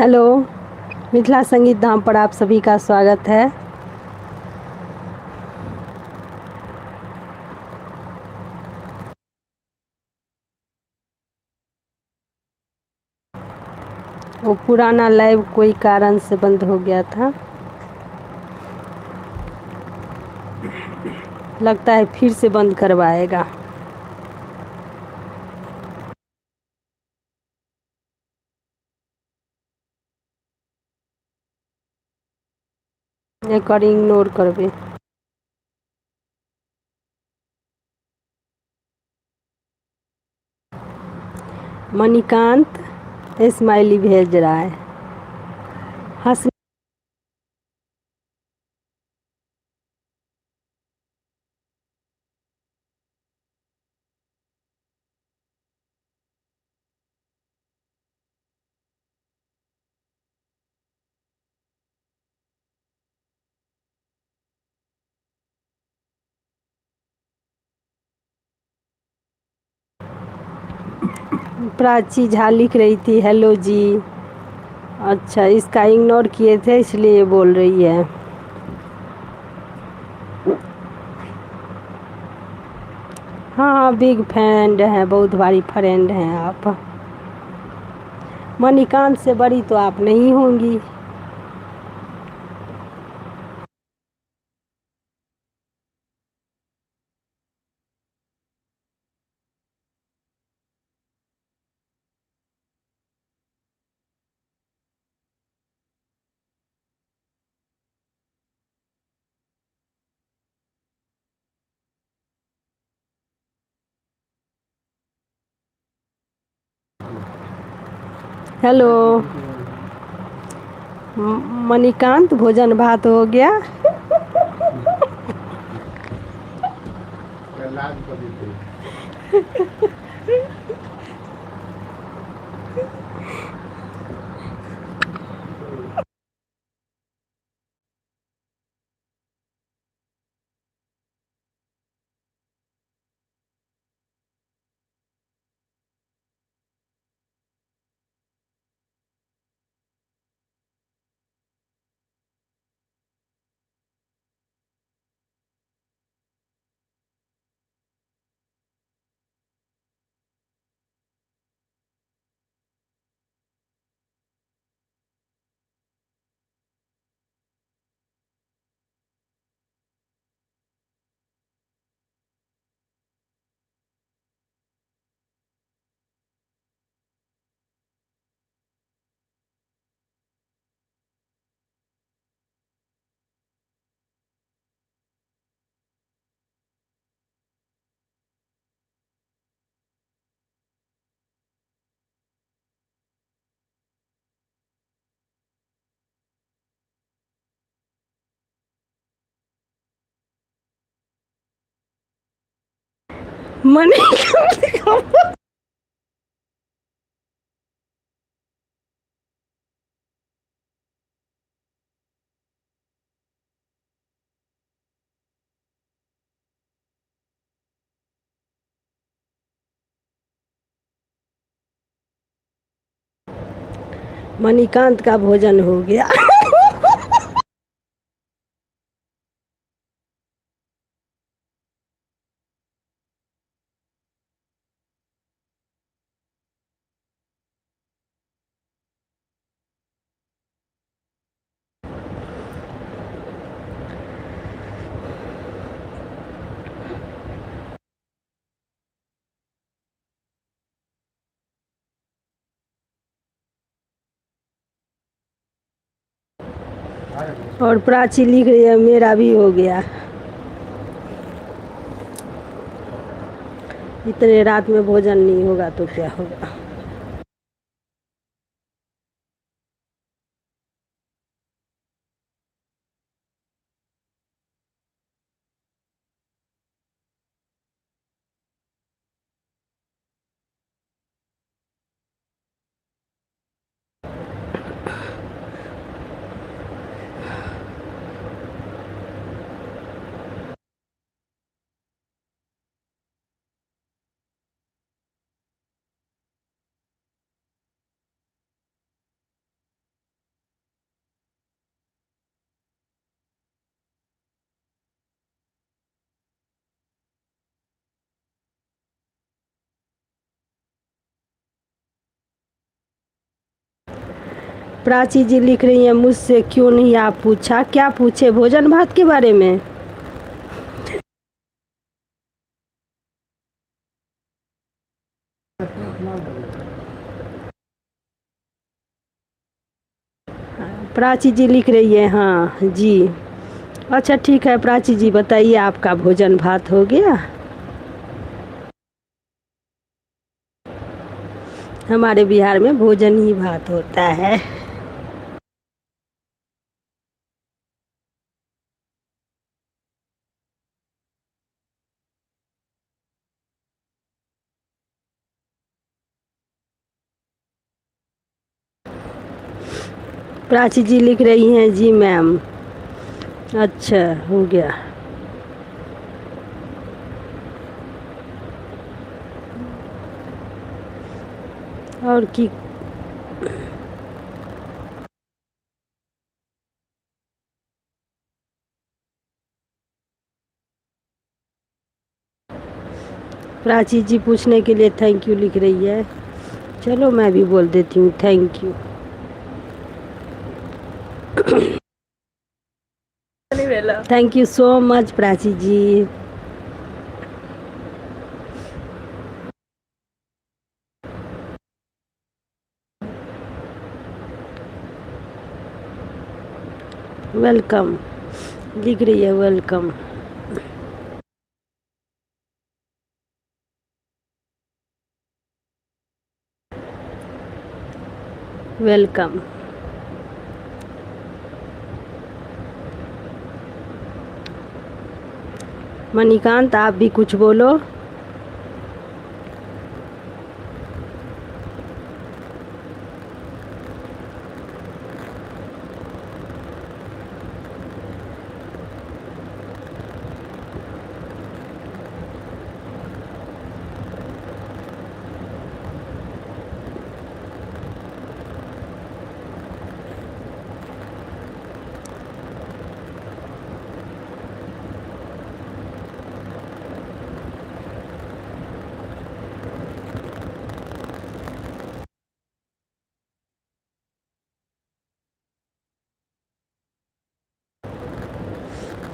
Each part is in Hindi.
हेलो। मिथिला संगीत धाम पर आप सभी का स्वागत है। वो पुराना लाइव कोई कारण से बंद हो गया था, लगता है फिर से बंद करवाएगा। एक और इग्नोर करबे। मणिकांत स्माइली भेज रहा है। हंस प्राची झा लिख रही थी हेलो जी। अच्छा, इसका इग्नोर किए थे इसलिए बोल रही है। हाँ हाँ, बिग फ्रेंड हैं, बहुत बड़ी फ्रेंड हैं आप। मणिकांत से बड़ी तो आप नहीं होंगी। हेलो मणिकांत, भोजन भात हो गया? मणिकांत मणिकांत का भोजन हो गया। और प्राची लिख रही है मेरा भी हो गया। इतने रात में भोजन नहीं होगा तो क्या होगा। प्राची जी लिख रही हैं मुझसे क्यों नहीं आप पूछा। क्या पूछे, भोजन भात के बारे में? प्राची जी लिख रही है हाँ जी। अच्छा ठीक है प्राची जी, बताइए आपका भोजन भात हो गया? हमारे बिहार में भोजन ही भात होता है। प्राची जी लिख रही हैं जी मैम। अच्छा हो गया। और की प्राची जी पूछने के लिए थैंक यू लिख रही है। चलो मैं भी बोल देती हूँ thank you. Thank you so much Prachi ji. Welcome लिख रही है वेलकम। वेलकम। मणिकांत आप भी कुछ बोलो।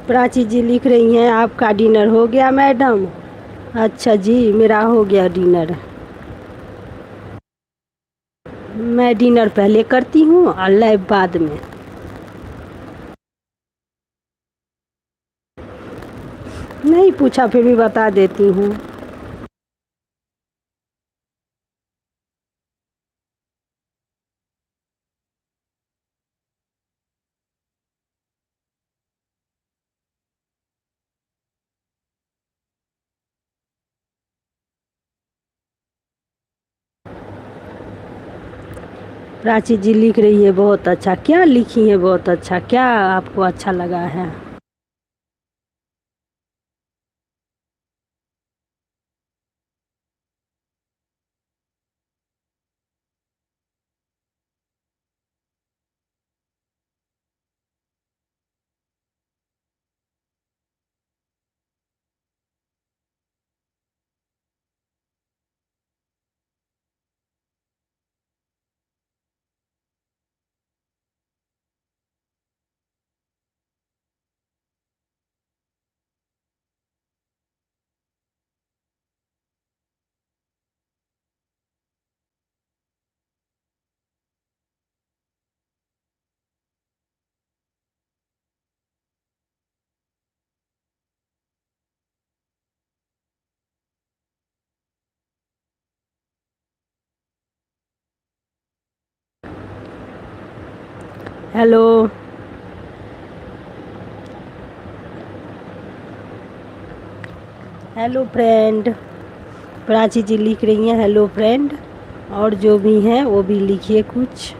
प्राची जी लिख रही हैं आपका डिनर हो गया मैडम। अच्छा जी मेरा हो गया डिनर। मैं डिनर पहले करती हूँ और लैब बाद में। नहीं पूछा फिर भी बता देती हूँ। प्राची जी लिख रही है बहुत अच्छा। क्या लिखी है बहुत अच्छा, क्या आपको अच्छा लगा है? Hello. Hello friend. Prachi ji लिख रही हैं हेलो फ्रेंड। और जो भी हैं वो भी लिखिए कुछ।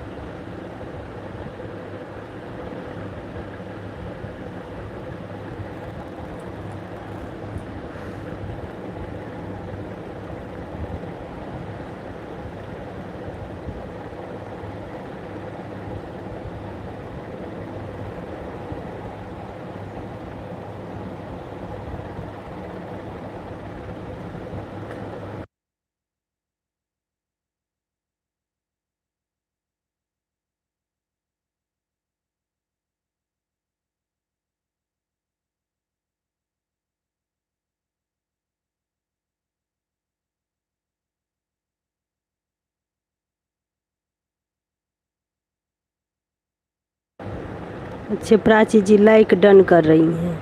अच्छे, प्राची जी लाइक डन कर रही हैं।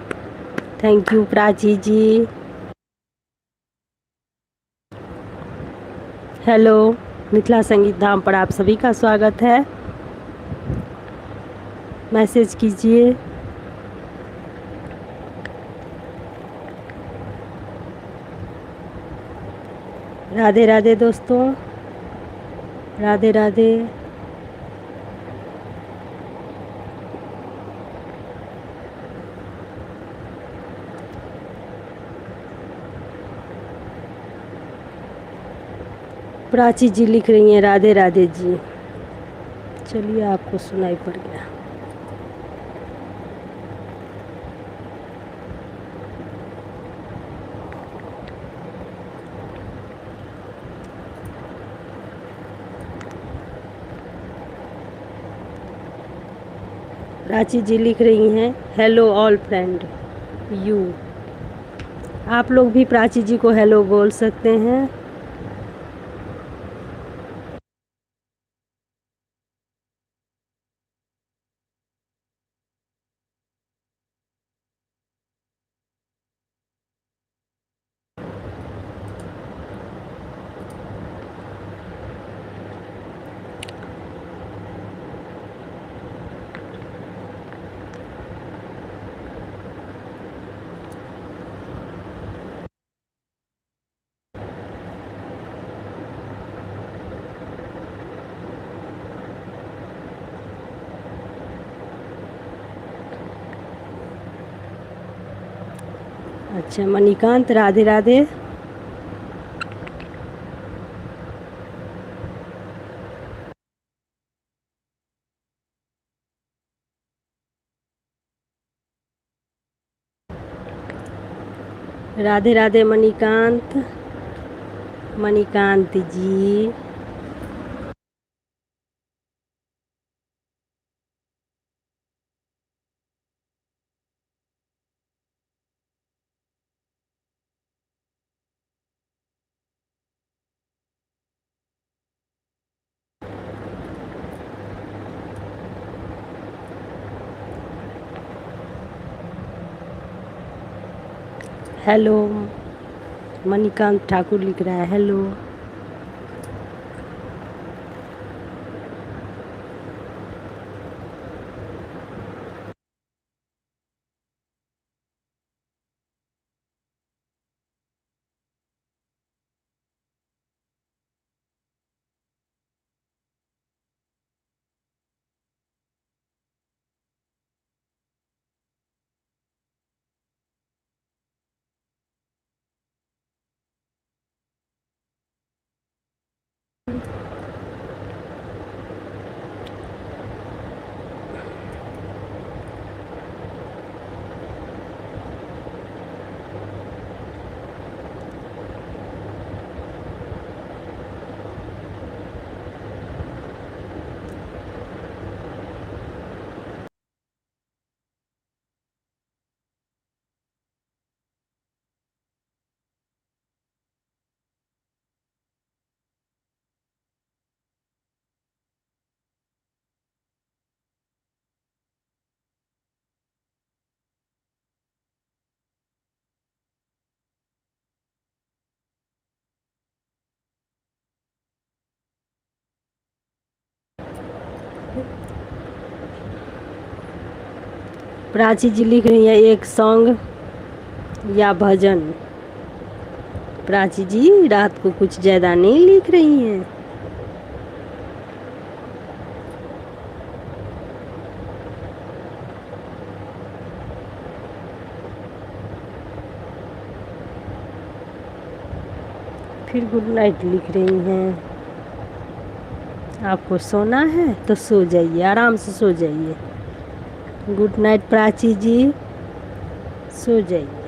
Thank you Prachi ji. Hello, Mithila Sangeet Dham पर आप सभी का स्वागत है। मैसेज कीजिए। राधे राधे दोस्तों, राधे राधे। प्राची जी लिख रही हैं राधे राधे जी। चलिए, आपको सुनाई पड़ गया। प्राची जी लिख रही हैं हेलो ऑल फ्रेंड यू। आप लोग भी प्राची जी को हेलो बोल सकते हैं। अच्छा, मणिकांत राधे राधे। राधे राधे मणिकांत, मणिकांत जी। हेलो, मणिकांत ठाकुर लिख रहा है हेलो। प्राची जी लिख रही हैं एक सॉन्ग या भजन। प्राची जी रात को कुछ ज़्यादा नहीं लिख रही हैं। फिर गुड नाइट लिख रही हैं। आपको सोना है तो सो जाइए, आराम से सो जाइए। गुड नाइट प्राची जी, सो जाइए।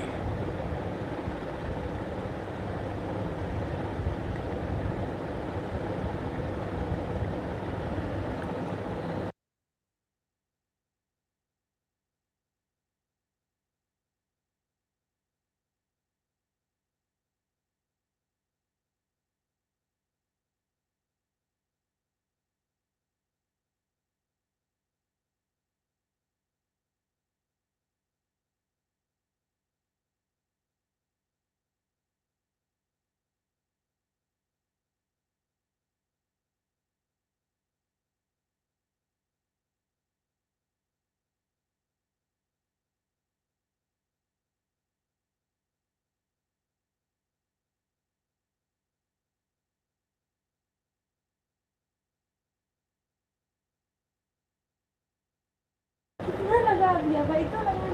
लगा दिया भाई तो लगा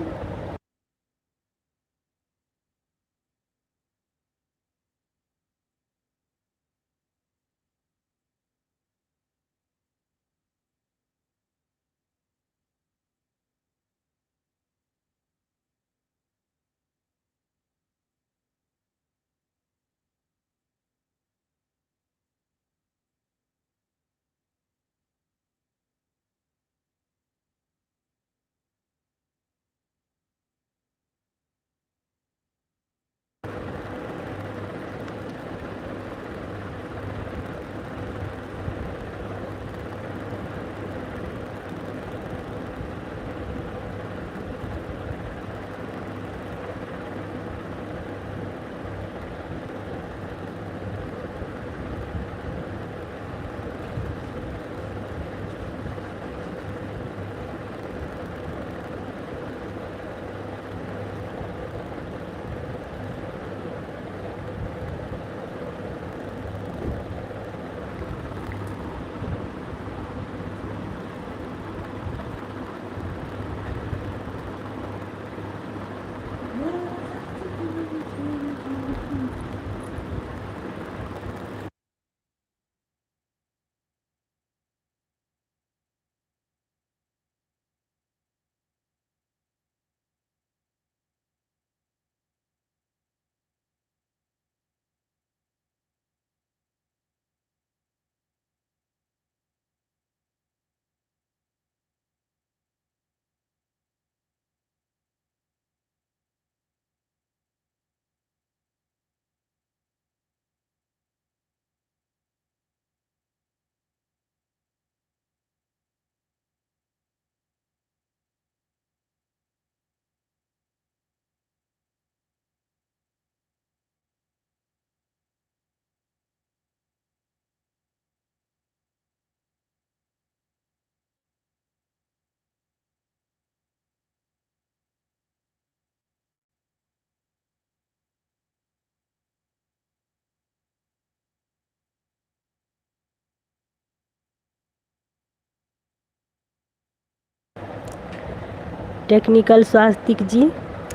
टेक्निकल स्वास्तिक जी,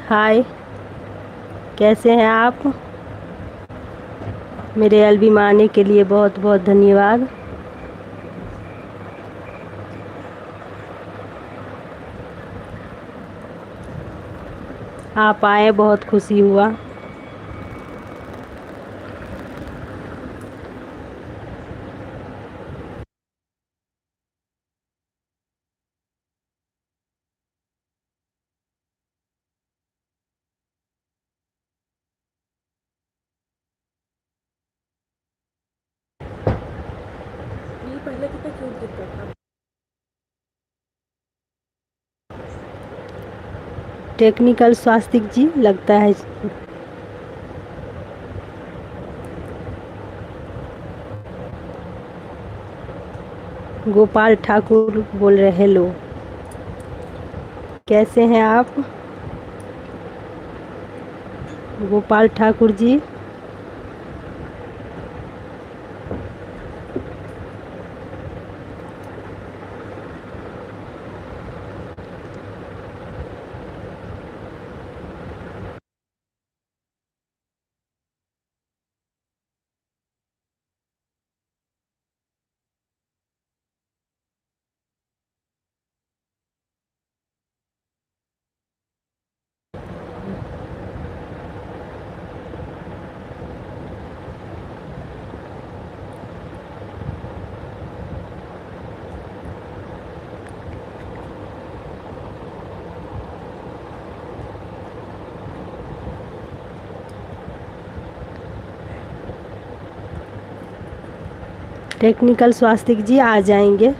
हाय, कैसे हैं आप? मेरे एलबी में आने के लिए बहुत बहुत धन्यवाद। आप आए, बहुत खुशी हुआ। ये पहले कितना क्यूट दिखता था। टेक्निकल स्वास्तिक जी, लगता है गोपाल ठाकुर बोल रहे, हेलो, कैसे हैं आप? गोपाल ठाकुर जी, टेक्निकल स्वास्तिक जी आ जाएंगे।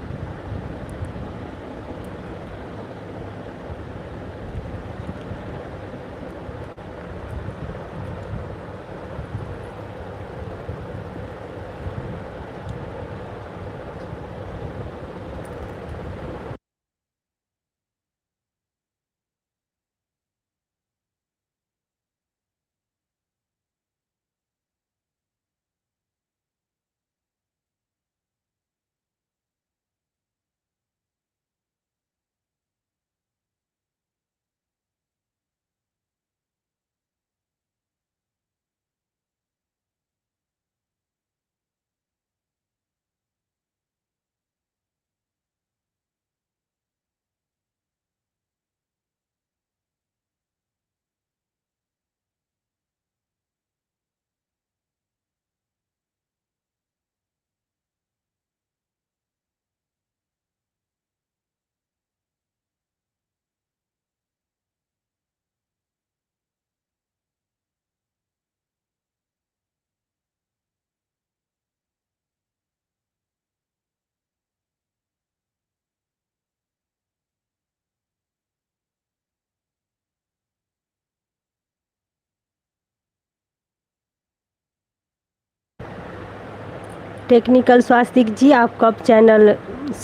टेक्निकल स्वास्तिक जी, आप कब चैनल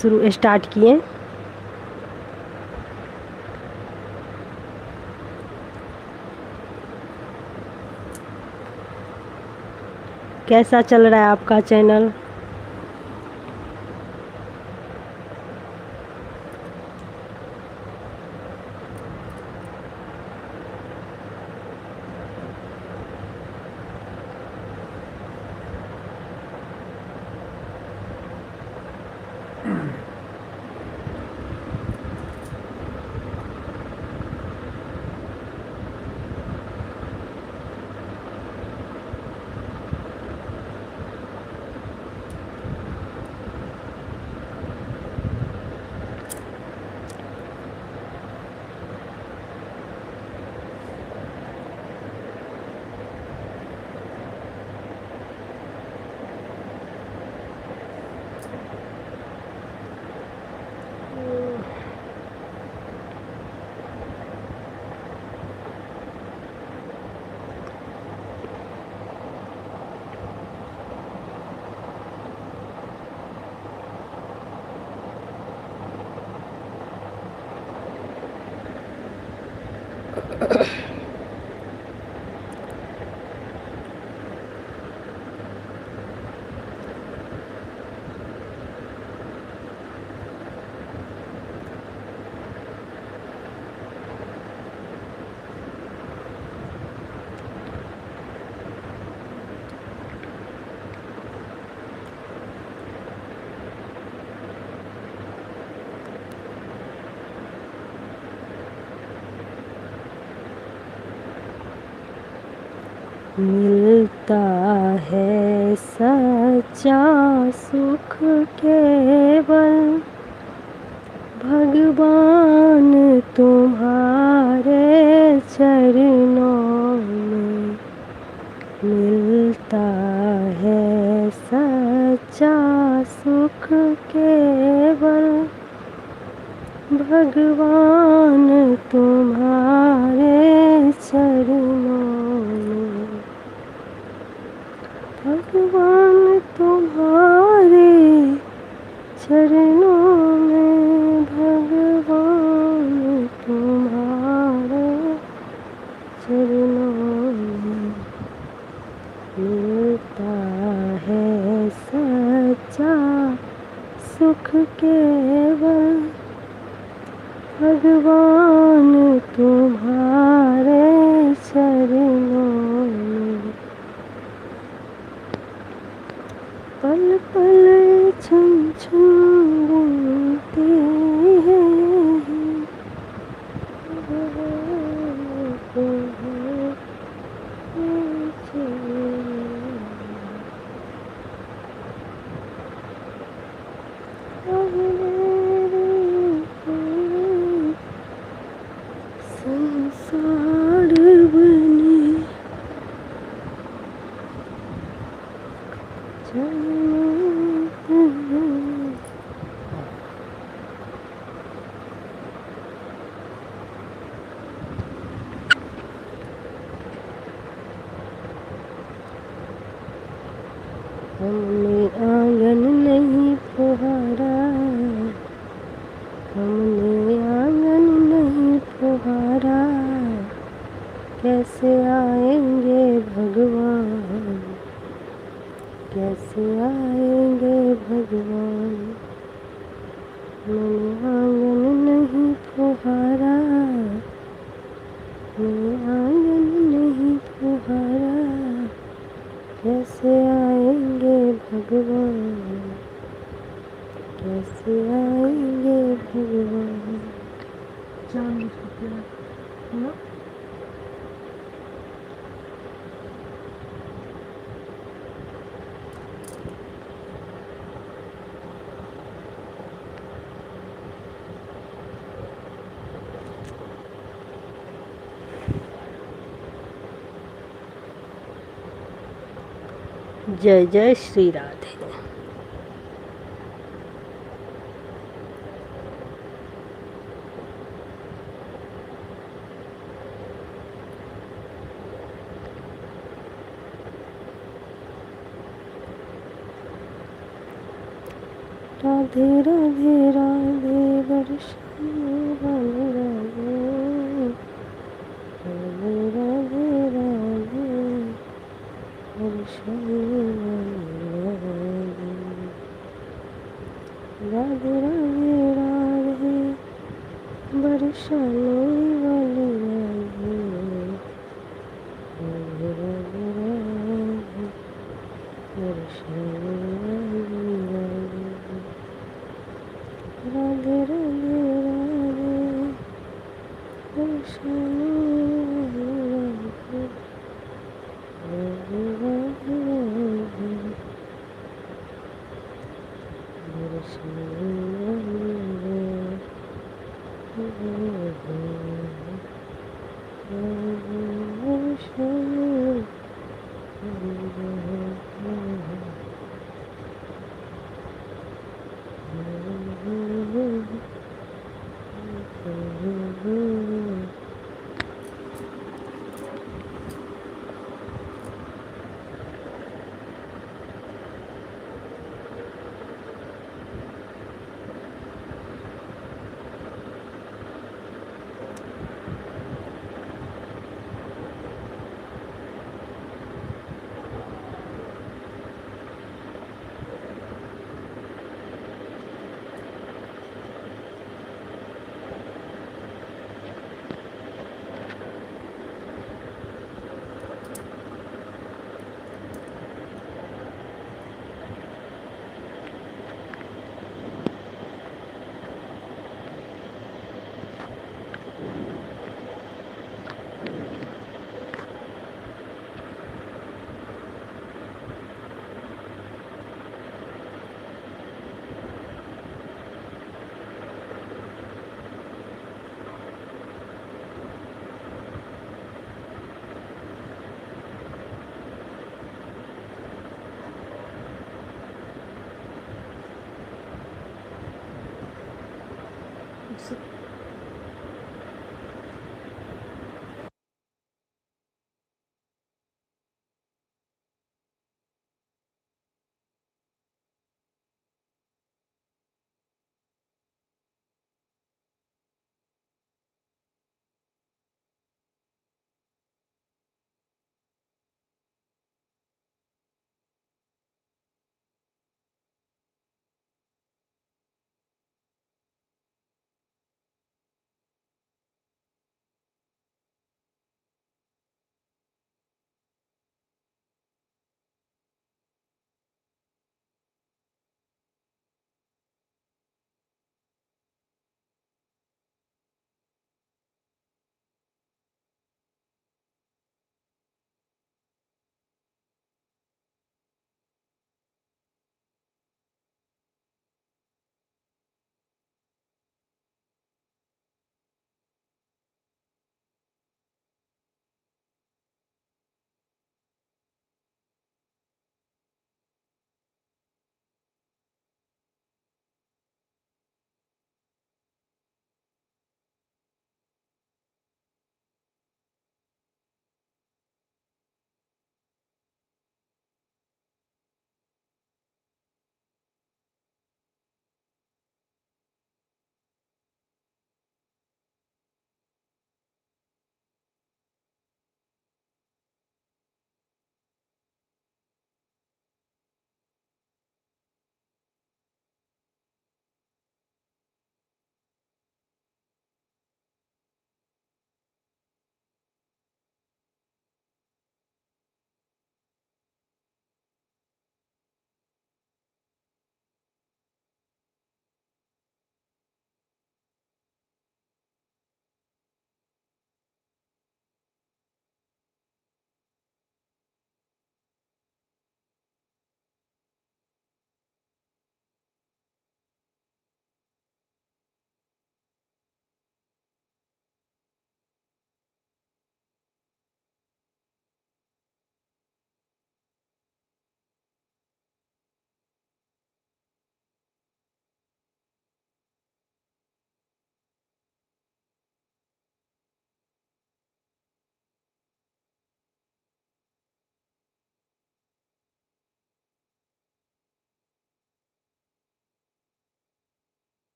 शुरू स्टार्ट किए? कैसा चल रहा है आपका चैनल? मिलता है सच्चा सुख केवल भगवान तुम्हारे चरणों में। मिलता है सच्चा सुख केवल भगवान तुम्हारे चरणों में। भगवान तुम्हारे चरणों में, भगवान तुम्हारे चरणों में। मिलता है सच्चा सुख केवल भगवान तुम्हारे चरणों में। पल पल छन छन गिनती है संसार बने हमने आंगन नहीं फुहारा, हमने आंगन नहीं फुहारा, कैसे आएंगे भगवान, कैसे आएंगे भगवान। मैंने आंगन नहीं फुहारा, मैंने आंगन नहीं फुहारा, कैसे आएंगे भगवान, कैसे आएंगे भगवान। चांद जय जय श्री राधे। राधे राधे राधे बरसाने वाले राधे, राधे राधे राधे बरसाने वाले राधे, राधे राधे राधे बरसाने वाले राधे, राधे राधे राधे बरसाने वाले राधे, राधे राधे राधे बरसाने वाले राधे, राधे राधे बरसाने वाले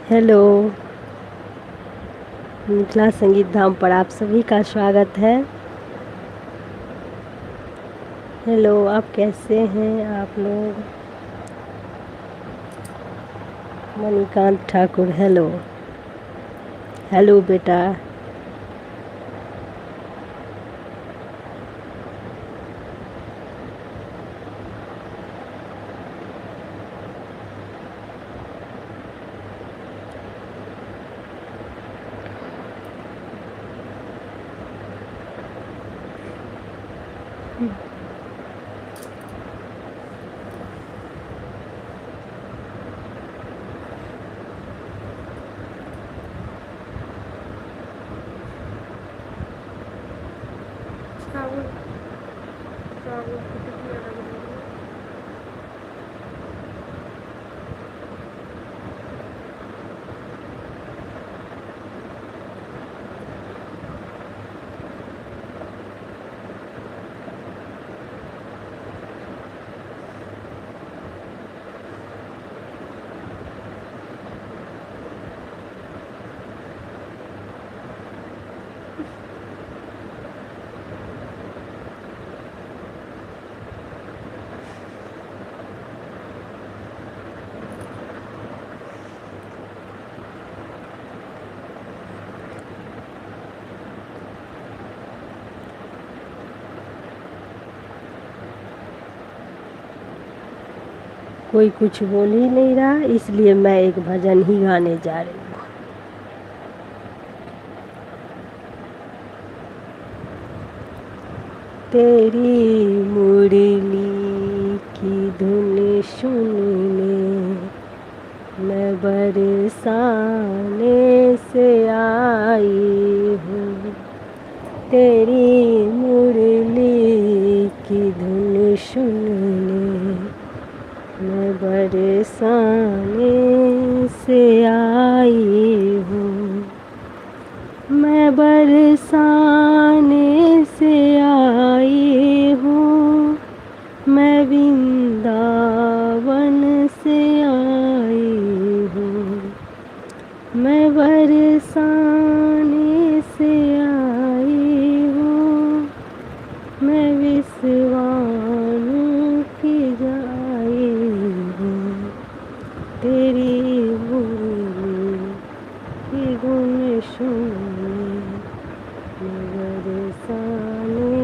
हेलो, मिथिला संगीत धाम पर आप सभी का स्वागत है। हेलो, आप कैसे हैं आप लोग? मणिकांत ठाकुर, हेलो। हेलो बेटा। कोई कुछ बोल ही नहीं रहा, इसलिए मैं एक भजन ही गाने जा रही हूँ। तेरी मुरली की धुन सुनने मैं बरसाने से आई हूँ। तेरी मुरली की धुन सुनने मैं बरसाने से आई हूँ। मैं बरसाने से आई हूँ। मैं वृंदावन से आई हूँ। मैं बरसाने से आई हूँ। मैं विश्वानु की जाई हूँ। तेरी मुरली की धुन सुनने मैं बरसाने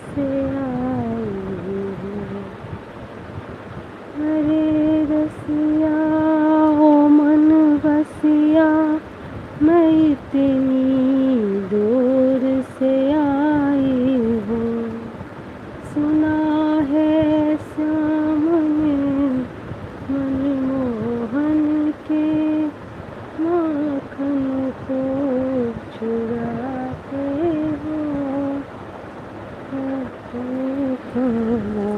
से आई हूँ। अरे रसिया ओ मन बसिया, मैं इतनी दूर से आई हूँ। सुना है श्याम ने मनमोहन के माखन को चुराते हो।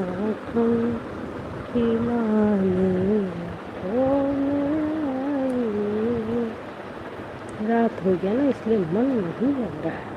माखन खिलाने को मैं आई हूँ। रात हो गया ना, इसलिए मन नहीं लग रहा है।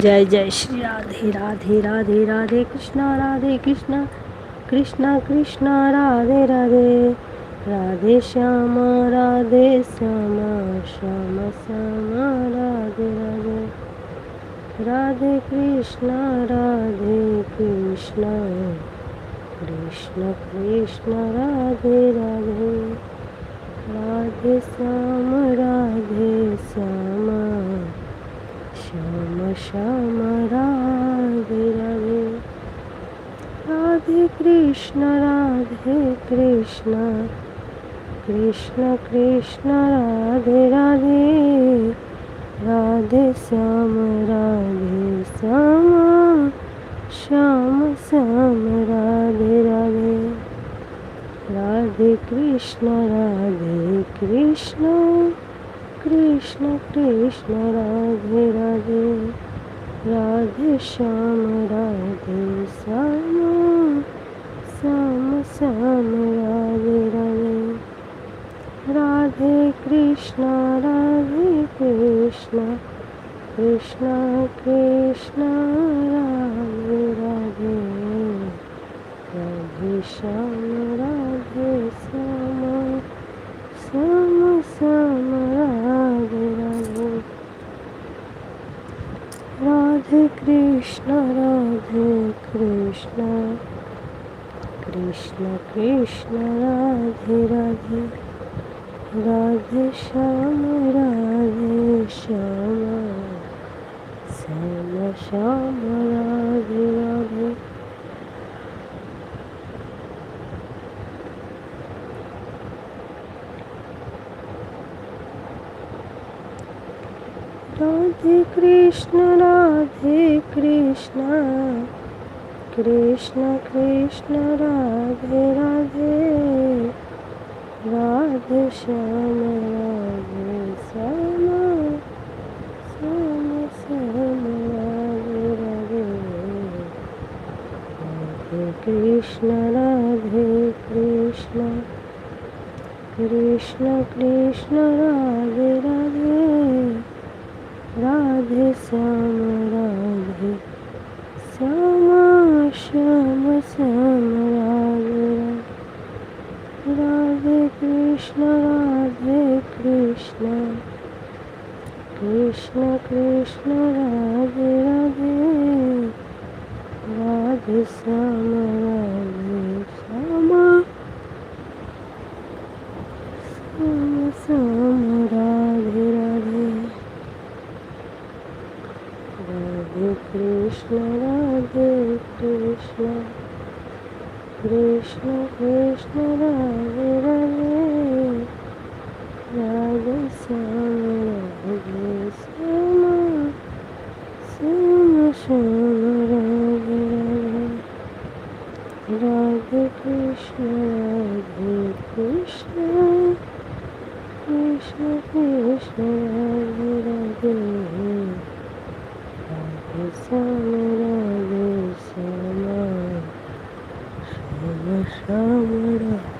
जय जय श्री राधे राधे राधे राधे कृष्णा कृष्णा कृष्णा राधे राधे राधे श्यामा श्याम श्याम राधे राधे राधे कृष्णा कृष्ण कृष्ण राधे राधे राधे श्याम श्याम श्याम राधे राधे राधे कृष्ण कृष्ण कृष्ण राधे राधे राधे श्याम श्याम श्याम राधे राधे राधे कृष्ण कृष्ण कृष्ण राधे राधे राधे श्याम श्याम श्याम राधे राधे राधे कृष्ण कृष्ण कृष्ण राधे राधे राधे श्याम श्याम श्याम राधे राधे राधे कृष्ण कृष्ण कृष्ण राधे राधे राधे श्याम श्याम श्याम राधे राधे राधे कृष्ण कृष्ण राधे राधे राधे श्याम श्याम राधे राधे राधे कृष्ण कृष्ण राधे राधे राधे श्याम श्याम राधे राधे कृष्ण कृष्ण राधे राधे राधे श्याम श्याम राधे राधे राधे कृष्ण कृष्ण राधे राधे राधे श्याम श्याम राधे राधे राधे कृष्ण कृष्ण राधे राधे राधे श्याम श्याम राधे।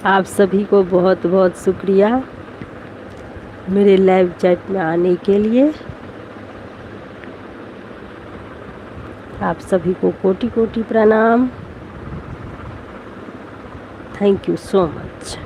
आप सभी को बहुत बहुत शुक्रिया मेरे लाइव चैट में आने के लिए। आप सभी को कोटि कोटि प्रणाम। Thank you so much.